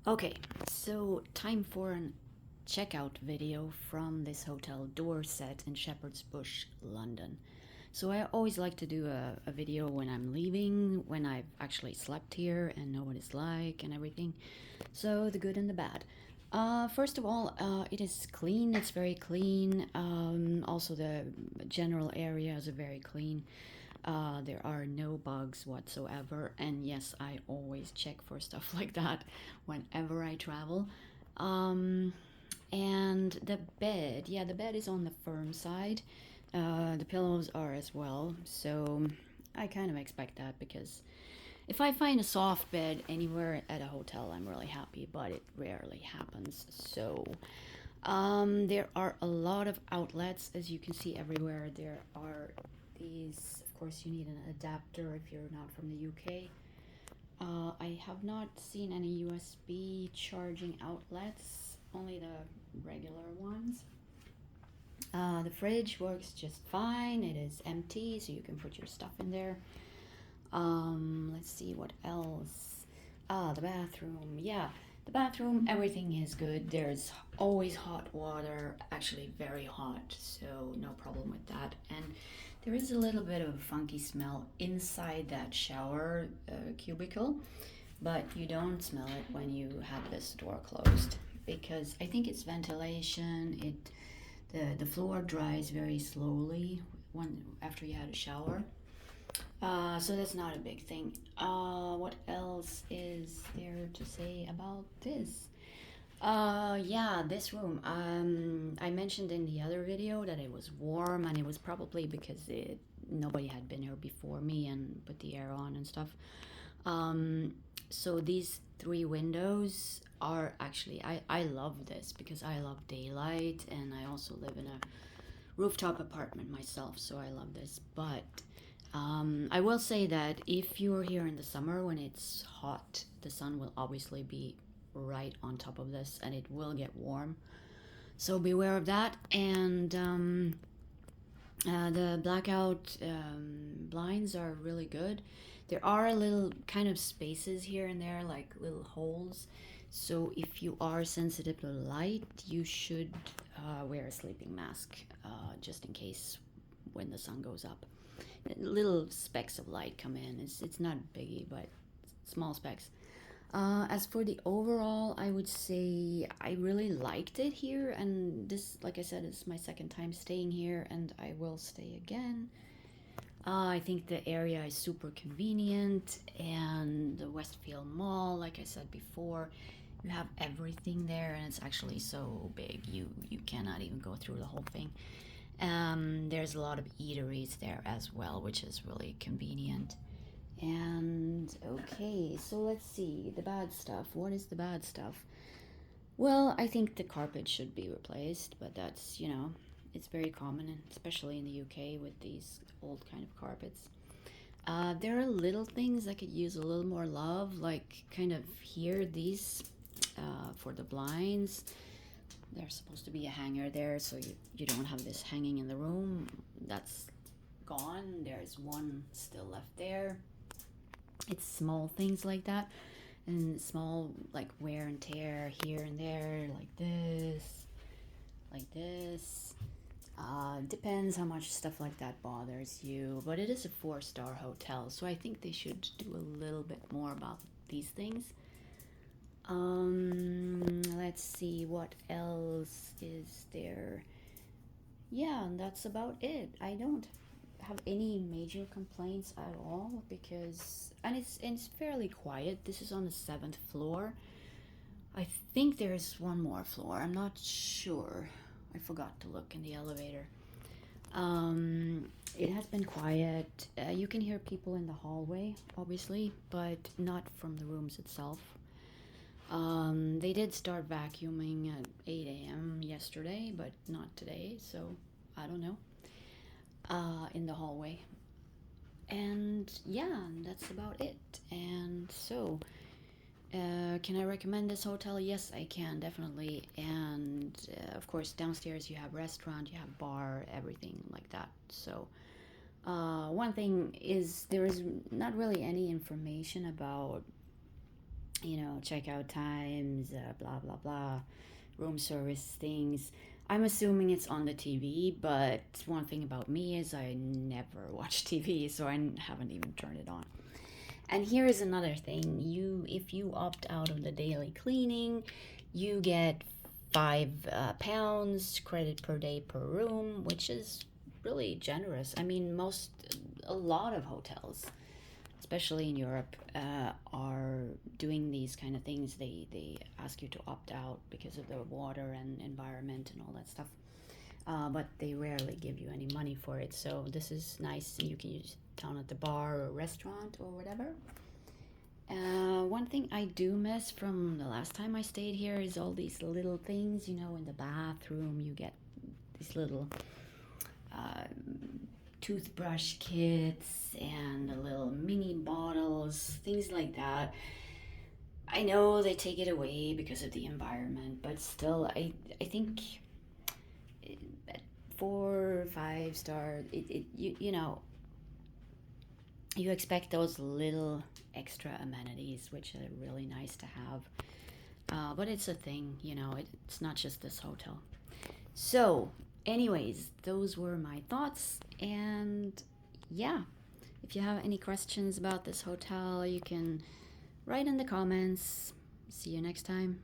Okay, so time for an checkout video from this hotel Dorsett in Shepherd's Bush, London. So I always like to do a video when I'm leaving, when I've actually slept here and know what it's like and everything. So the good and the bad. First of all, it is clean. It's very clean. Also, the general areas are very clean. There are no bugs whatsoever. And yes, I always check for stuff like that whenever I travel. Um, and the bed, yeah, the bed is on the firm side. The pillows are as well. So I kind of expect that because if I find a soft bed anywhere at a hotel, I'm really happy, but it rarely happens. So, there are a lot of outlets, as you can see everywhere. There are these, of course, you need an adapter if you're not from the UK. I have not seen any USB charging outlets, only the regular ones. The fridge works just fine. It is empty, so you can put your stuff in there. Let's see what else. The bathroom. Yeah, the bathroom, everything is good. There's always hot water, actually very hot, so no problem with that. And there is a little bit of a funky smell inside that shower cubicle, but you don't smell it when you have this door closed because I think it's ventilation. The floor dries very slowly when after you had a shower. So that's not a big thing. What else is there to say about this? Yeah, this room. I mentioned in the other video that it was warm, and it was probably because nobody had been here before me and put the air on and stuff. Um, so these three windows are actually, I love this because I love daylight, and I also live in a rooftop apartment myself, so I love this. But I will say that if you're here in the summer when it's hot, the sun will obviously be right on top of this and it will get warm. So beware of that. And the blackout blinds are really good. There are little kind of spaces here and there, like little holes. So if you are sensitive to light, you should wear a sleeping mask just in case when the sun goes up. Little specks of light come in. It's not biggie, but small specks. As for the overall, I would say I really liked it here, and this, like I said, is my second time staying here, and I will stay again. I think the area is super convenient, and the Westfield Mall, like I said before, you have everything there, and it's actually so big you cannot even go through the whole thing. There's a lot of eateries there as well, which is really convenient. And okay, so let's see the bad stuff. What is the bad stuff? Well, I think the carpet should be replaced, but that's, it's very common, especially in the UK with these old kind of carpets. There are little things that could use a little more love, like kind of here, these for the blinds. There's supposed to be a hanger there, so you don't have this hanging in the room. That's gone. There's one still left there. It's small things like that, and small like wear and tear here and there, like this, like this. Depends how much stuff like that bothers you, but it is a four-star hotel, so I think they should do a little bit more about these things. Let's see what else is there. Yeah, and that's about it. I don't have any major complaints at all because and it's fairly quiet. This is on the seventh floor. I think there's one more floor. I'm not sure. I forgot to look in the elevator. It has been quiet. You can hear people in the hallway, obviously, but not from the rooms itself. They did start vacuuming at 8 a.m. yesterday, but not today, so I don't know. In the hallway. And yeah, that's about it. And so, can I recommend this hotel? Yes, I can, definitely. And of course, downstairs you have restaurant, you have bar, everything like that. So, one thing is there is not really any information about checkout times, blah blah blah, room service things. I'm assuming it's on the TV, but one thing about me is I never watch TV, so I haven't even turned it on. And here is another thing: if you opt out of the daily cleaning, you get £5 credit per day per room, which is really generous. I mean, a lot of hotels, especially in Europe, are doing these kind of things. They ask you to opt out because of the water and environment and all that stuff. But they rarely give you any money for it. So this is nice. You can use it down at the bar or restaurant or whatever. One thing I do miss from the last time I stayed here is all these little things. In the bathroom, you get these little uh, toothbrush kits and the little mini bottles, things like that. I know they take it away because of the environment, but still, I think at 4 or 5 stars, you expect those little extra amenities, which are really nice to have. But it's a thing, it's not just this hotel. So, anyways, those were my thoughts. And yeah, if you have any questions about this hotel, you can write in the comments. See you next time.